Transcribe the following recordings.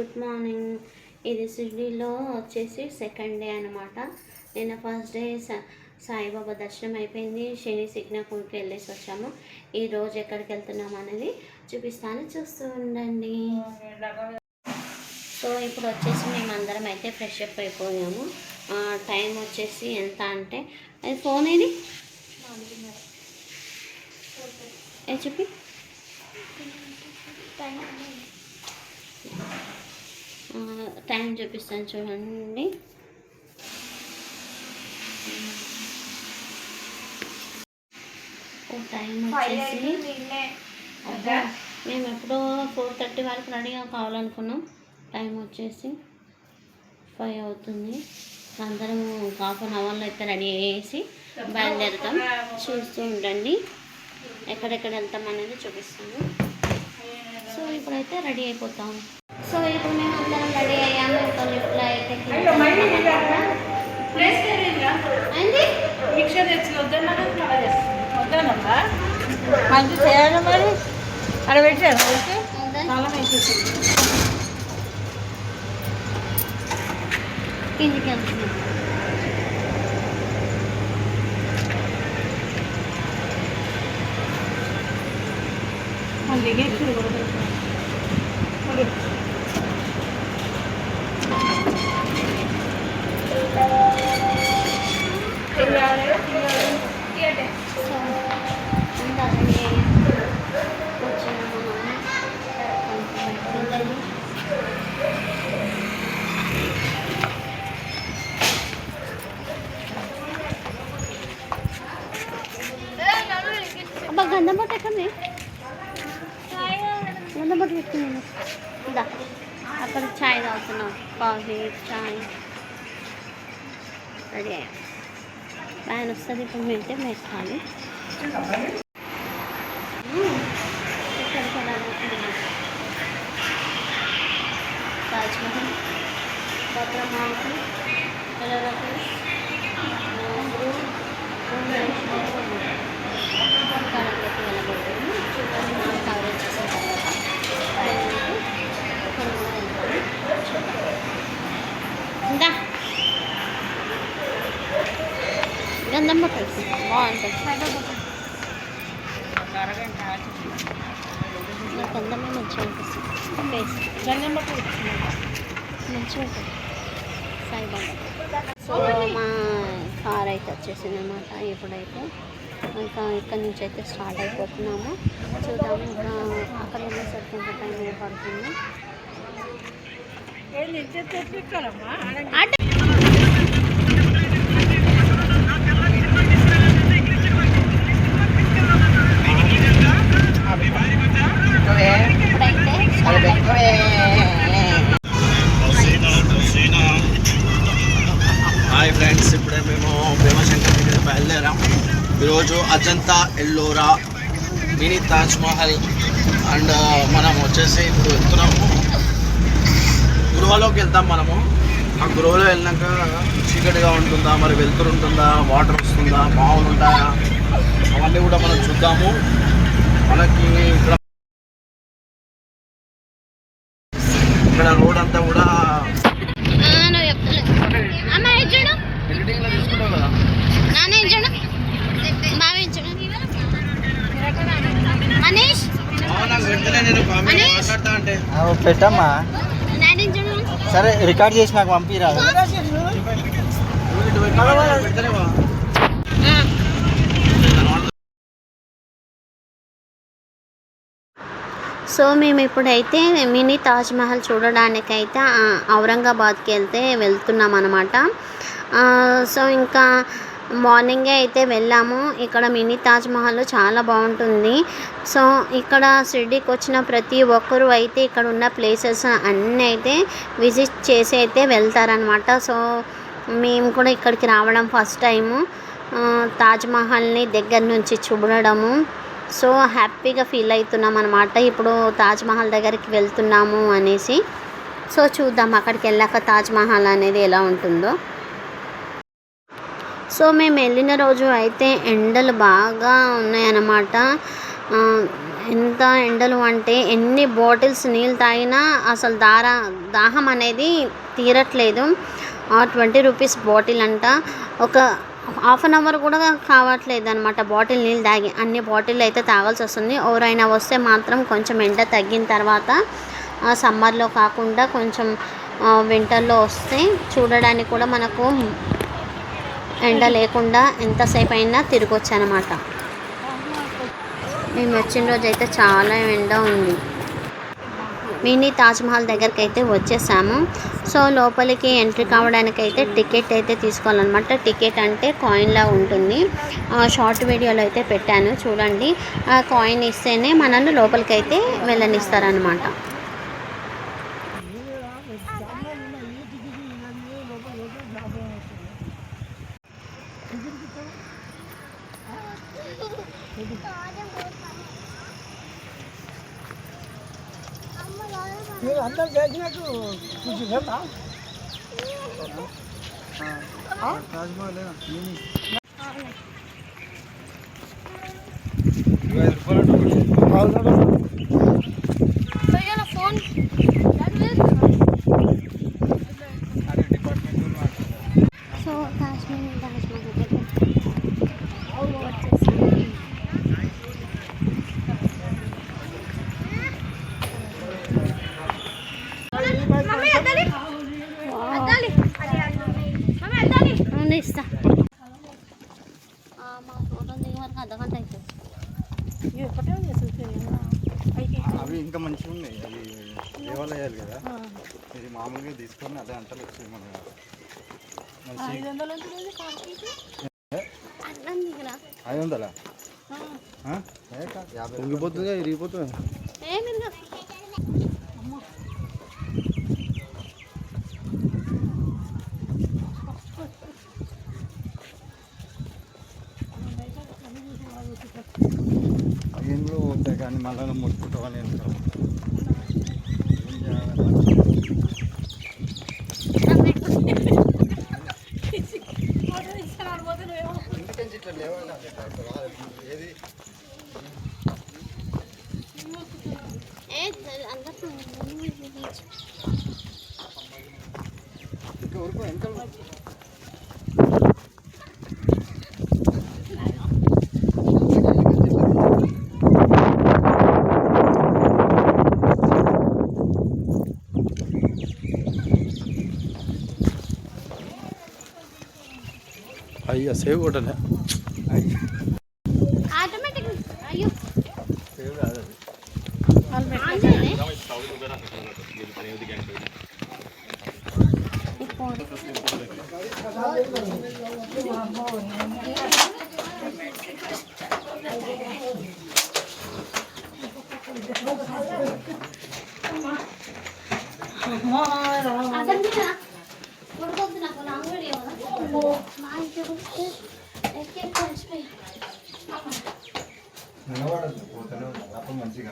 Good morning. ఇది షిరిడీలో వచ్చేసి సెకండ్ డే అనమాట. నిన్న ఫస్ట్ డే సాయిబాబా దర్శనం అయిపోయింది. శని సిగ్నాపూర్కి వెళ్ళేసి వచ్చాము. ఈరోజు ఎక్కడికి వెళ్తున్నాము అనేది చూపిస్తాను, చూస్తూ ఉండండి. సో ఇప్పుడు వచ్చేసి మేమందరం అయితే ఫ్రెష్ అప్ అయిపోయాము. టైం వచ్చేసి ఎంత అంటే, అది ఫోన్ ఏది చెప్పి టైం చూపిస్తాను చూడండి. టైం వచ్చేసి మేము ఎప్పుడో 4:30 వరకు రెడీగా కావాలనుకున్నాం. టైం వచ్చేసి 5 అవుతుంది. అందరం ½ అన్ అవర్లో అయితే రెడీ అయ్యేసి బయలుదేరుతాం. చూస్తూ ఉండండి ఎక్కడెక్కడ వెళ్తాం అనేది చూపిస్తాను. సో ఇప్పుడైతే రెడీ అయిపోతాం. సో ఇప్పుడు మేము అందరం రెడీ అయ్యాము. ఒక లిఫ్ట్లో అయితే మంచి చేయాలి మరి అక్కడ పెట్టాను కిందికి వెళ్తున్నాం. అబ్బా గంధం బొట్టు ఎక్కడి గంధం బొట్టు పెట్టుకున్నాను. ఇదా అక్కడ ఛాయ్ తాగుతున్నాం. కాఫీ ఛాయ్ రెడీ అయ్యా. ఆయన వస్తుంది ఇప్పుడు వెళ్తే మెక్కాలి. తాజ్మహల్, భద్రమాకు, కడపకి వెళ్ళబోతుంది. చూడండి కవరేజ్ చేసిన తర్వాత ఇక్కడ కూడా వెళ్తాము. ఇంకా గంధం పట్టు బాగుంటుంది. నాకు గంధమే మంచిగా అనిపిస్తుంది. బేస్ గంధం పట్టు మంచిగా ఉంటుంది సాయిబాబా. సో మా కార్ అయితే వచ్చేసింది అనమాట. ఇప్పుడైతే ఇంకా ఇక్కడి నుంచి అయితే స్టార్ట్ అయిపోతున్నాము. చూద్దాము అక్కడ వెళ్ళేసరికి ఎంత టైం పడుతుంది. హాయ్ ఫ్రెండ్స్, ఇప్పుడే మేము భీమశంకర్ దగ్గర బయలుదేరాం. ఈరోజు అజంతా, ఎల్లోరా, మినీ తాజ్మహల్ అండ్ మనం వచ్చేసి ఇప్పుడు వెళ్తున్నాము గృహలోకి వెళ్తాం. మనము ఆ గృహలో వెళ్ళినాక చీకటిగా ఉంటుందా, మరి వెలుతురు ఉంటుందా, వాటర్ వస్తుందా, బావులు ఉంటాయా, అవన్నీ కూడా మనం చూద్దాము. మనకి ఇక్కడ రోడ్ అంతా కూడా ఎడిటింగ్లో తీసుకుంటావు కదా. మాట్లాడతా అంటే పెట్టమ్మా. సరే రికార్డ్ చేసి నాకు పంపిరా. సో మేము ఇప్పుడైతే మినీ తాజ్మహల్ చూడడానికైతే ఔరంగాబాద్కి వెళ్తున్నాం అనమాట. సో ఇంకా మార్నింగే అయితే వెళ్ళాము. ఇక్కడ మినీ తాజ్మహల్ చాలా బాగుంటుంది. సో ఇక్కడ షిరిడీకి వచ్చిన ప్రతి ఒక్కరు అయితే ఇక్కడ ఉన్న ప్లేసెస్ అన్నీ అయితే విజిట్ చేసి అయితే వెళ్తారనమాట. సో మేము కూడా ఇక్కడికి రావడం ఫస్ట్ టైము. తాజ్మహల్ని దగ్గర నుంచి చూడడము. సో హ్యాపీగా ఫీల్ అవుతున్నాం అనమాట. ఇప్పుడు తాజ్మహల్ దగ్గరికి వెళ్తున్నాము అనేసి. సో చూద్దాం అక్కడికి వెళ్ళాక తాజ్మహల్ అనేది ఎలా ఉంటుందో. సో మేము వెళ్ళిన రోజు అయితే ఎండలు బాగా ఉన్నాయన్నమాట. ఎంత ఎండలు అంటే ఎన్ని బాటిల్స్ నీళ్ళు తాగినా అసలు దాహం అనేది తీరట్లేదు. 20 రూపీస్ బాటిల్ అంట. ఒక హాఫ్ అన్ అవర్ కూడా కావట్లేదు అనమాట బాటిల్ నీళ్ళు తాగి. అన్ని బాటిల్ అయితే తాగాల్సి వస్తుంది. ఎవరైనా వస్తే మాత్రం కొంచెం ఎండ తగ్గిన తర్వాత సమ్మర్లో కాకుండా కొంచెం వింటర్లో వస్తే చూడడానికి కూడా మనకు ఎండ లేకుండా ఎంతసేపు అయినా తిరగొచ్చు అనమాట. మేము వచ్చిన రోజు అయితే చాలా ఎండ ఉంది. మినీ తాజ్మహల్ దగ్గరికి అయితే వచ్చేసాము. సో లోపలికి ఎంట్రీ కావడానికైతే టికెట్ అయితే తీసుకోవాలన్నమాట. టికెట్ అంటే కాయిన్లా ఉంటుంది. షార్ట్ వీడియోలో అయితే పెట్టాను చూడండి. ఆ కాయిన్ ఇస్తేనే మనల్ని లోపలికి అయితే వెళ్ళనిస్తారనమాట. మీరు అందరు చేసినట్టు కూర్చుంటా ఫోన్ సో తాజ్మహల్ ఇస్తా. మా ఫోటో దిగే వరకు అర్ధగంట అవుతుంది. అవి ఇంకా మంచిగా ఉన్నాయి. అవి దేవాలయాలు కదా, ఇది మామూలుగా తీసుకొని అదే అంటలు వచ్చి మన 500 ఉంగిపోతుంది, ఇరిగిపోతుంది. ఇంట్లో ఉంటాయి కానీ మళ్ళీ ముట్టుకుంటామని అయ్యా సేవ్ కూడా ఆటోమేటిక్. అయ్యో సేవ్ కాదు నిలబడద్దు, పోతేనే అప్పుడు మంచిగా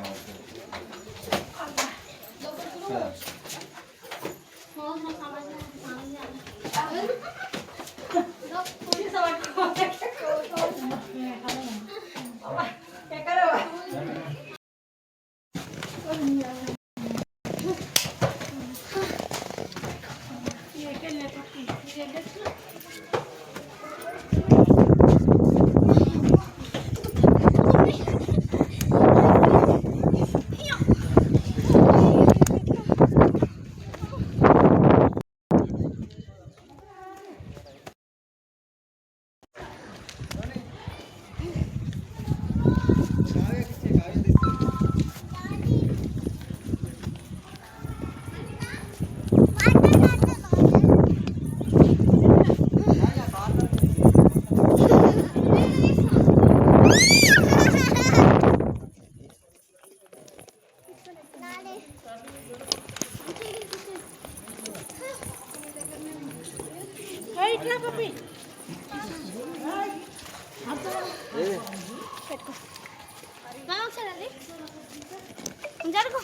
జరుగు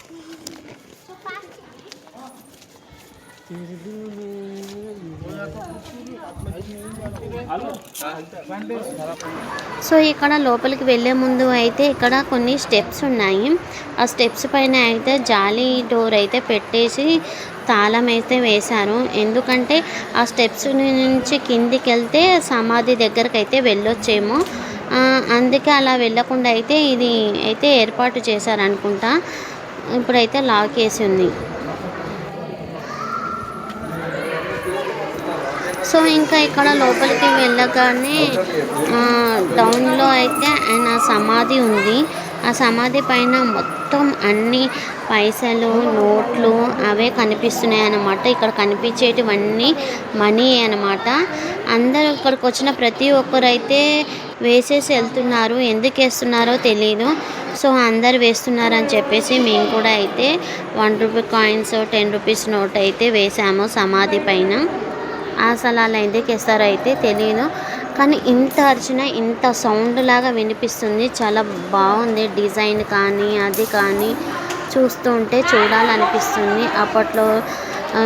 సో ఇక్కడ లోపలికి వెళ్ళే ముందు అయితే ఇక్కడ కొన్ని స్టెప్స్ ఉన్నాయి. ఆ స్టెప్స్ పైన అయితే జాలీ డోర్ అయితే పెట్టేసి తాళం అయితే వేశారు. ఎందుకంటే ఆ స్టెప్స్ నుంచి కిందికి వెళ్తే సమాధి దగ్గరకు అయితే వెళ్ళొచ్చేమో, అందుకే అలా వెళ్ళకుండా అయితే ఇది అయితే ఏర్పాటు చేశారనుకుంటా. ఇప్పుడైతే లాక్ వేసి ఉంది. సో ఇంకా ఇక్కడ లోపలికి వెళ్ళగానే డౌన్లో అయితే ఆయన సమాధి ఉంది. ఆ సమాధి పైన మొత్తం అన్ని పైసలు, నోట్లు అవే కనిపిస్తున్నాయి అన్నమాట. ఇక్కడ కనిపించేటివన్నీ మనీ అన్నమాట. అందరూ ఇక్కడికి వచ్చిన ప్రతి ఒక్కరు అయితే వేసేసి వెళ్తున్నారు. ఎందుకు వేస్తున్నారో తెలీదు. సో అందరు వేస్తున్నారని చెప్పేసి మేము కూడా అయితే 1 రూపీ కాయిన్స్, 10 రూపీస్ నోట్ అయితే వేసాము సమాధి పైన. అసలు అలా ఎందుకు వేస్తారో అయితే తెలియదు, కానీ ఇంత అరిచిన ఇంత సౌండ్ లాగా వినిపిస్తుంది. చాలా బాగుంది డిజైన్ కానీ అది కానీ చూస్తుంటే చూడాలనిపిస్తుంది. అప్పట్లో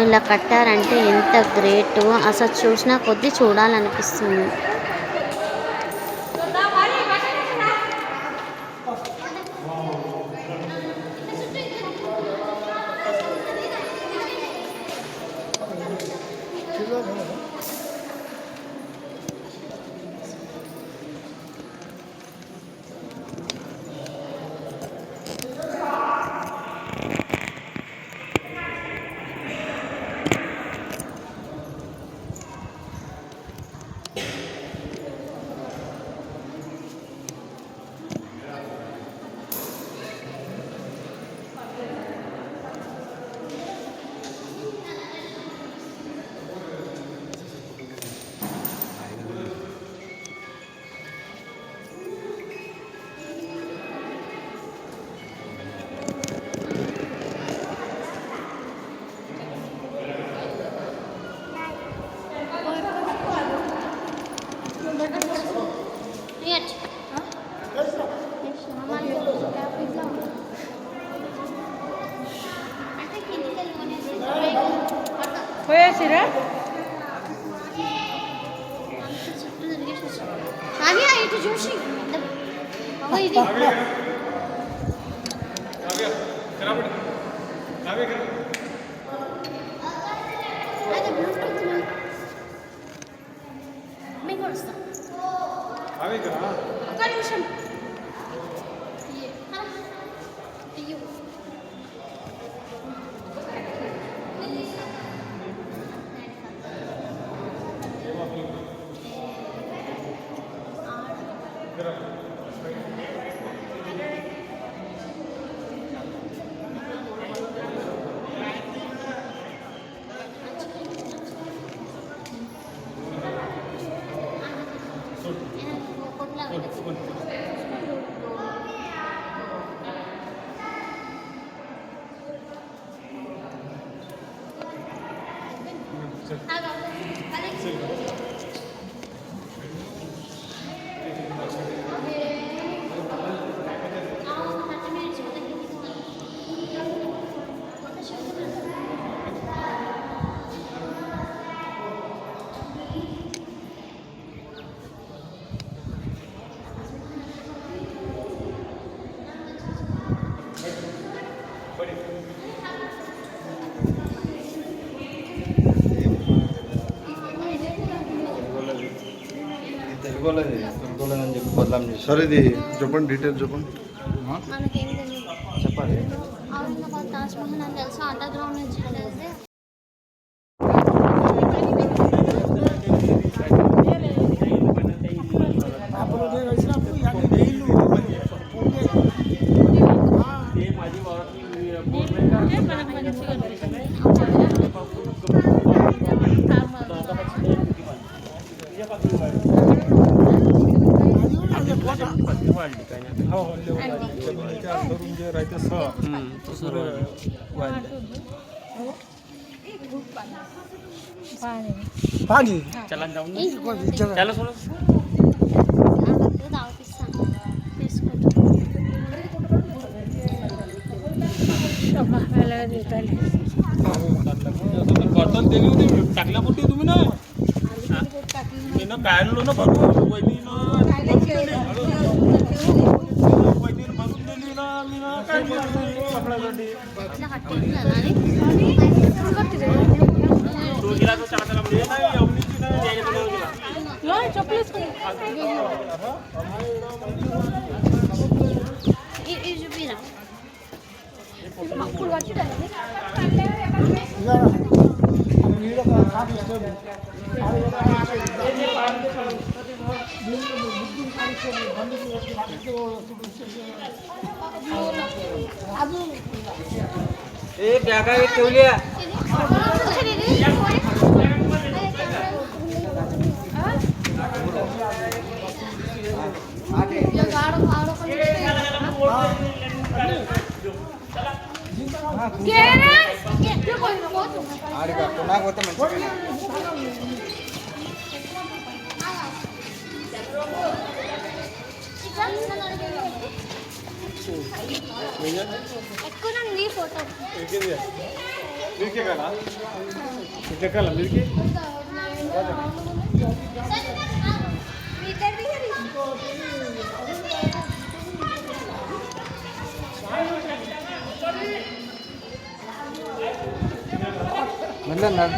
ఇలా కట్టారంటే ఎంత గ్రేట్, అసలు చూసిన కొద్దీ చూడాలనిపిస్తుంది. పోయేసిరా ఇటు చూసి ఇది మీకు వస్తాం ఒక నిమిషం. తెలుగులోని చెప్పి బదలాం చేసి సార్ ఇది చెప్పండి, డీటెయిల్స్ చెప్పండి. మనకేం తెలియదు. చెప్పాలి. ఔరంగాబాద్ తాజ్ మహల్ అని తెలుసు, అండర్ గ్రౌండ్ నుంచి వెళ్తే पानी చలం चलो बर्तन दिली होती टाकल्या मोठी तुम्ही ना क्या काय ठेवल्या ఆడిగా కొనకపోతే మంచిగా ఎక్కువ నీ ఫోటో మీకే కదా ఎక్కాలా మీకే మెల్లన్నాడు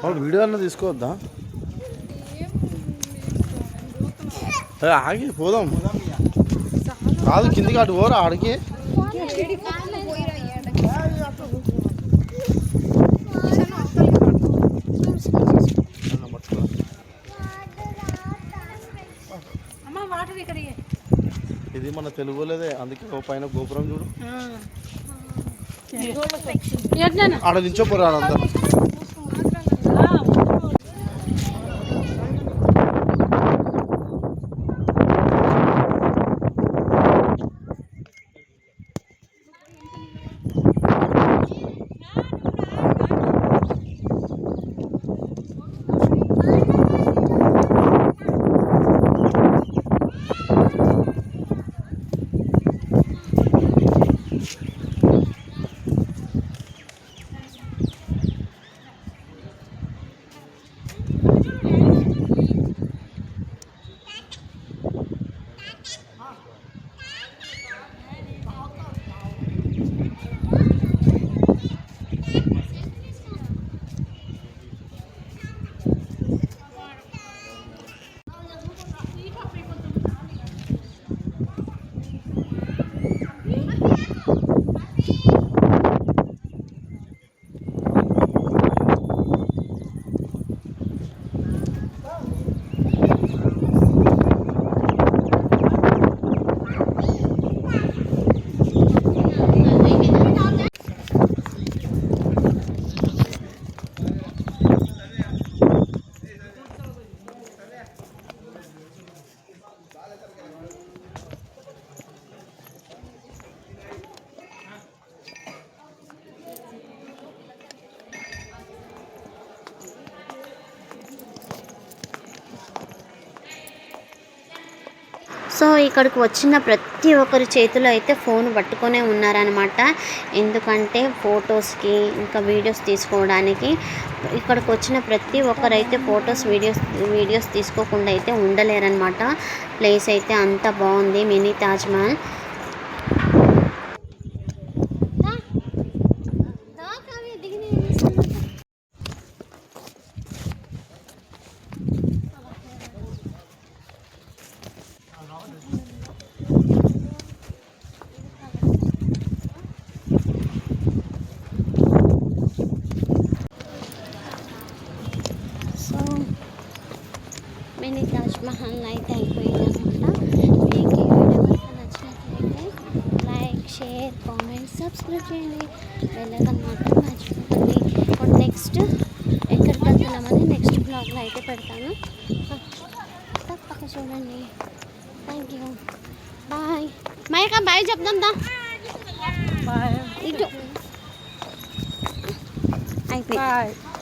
వాళ్ళు వీడియో అన్న తీసుకోవద్దా ఆగి పోదాం కాదు కిందికి అటు పోరా ఆడికి ఇది మన తెలుగులోదే అందుకే ఓ పైన గోపురం చూడు ఆడ నించోపోరా అందరు సో ఇక్కడికి వచ్చిన ప్రతి ఒక్కరి చేతిలో అయితే ఫోన్ పట్టుకొనే ఉన్నారనమాట. ఎందుకంటే ఫొటోస్కి ఇంకా వీడియోస్ తీసుకోవడానికి ఇక్కడికి వచ్చిన ప్రతి ఒక్కరైతే ఫొటోస్ వీడియోస్ తీసుకోకుండా అయితే ఉండలేరనమాట. ప్లేస్ అయితే అంత బాగుంది mini Taj Mahal. So mini Taj Mahal అయితే అయిపోయిందనమాట. మీకు ఈ వీడియో కనుక నచ్చినట్లయితే లైక్, షేర్, కామెంట్, సబ్స్క్రైబ్ చేయండి. వెళ్ళాలని మాత్రం మర్చిపోకండి. ఇప్పుడు నెక్స్ట్ ఎక్కడికి వెళ్తున్నామని నెక్స్ట్ బ్లాగ్లో అయితే పెడతాను, తప్పక చూడండి. Thank you, bye. మైకా బాయ్ చెప్దాం దా. ఇటు అయిపోయింది.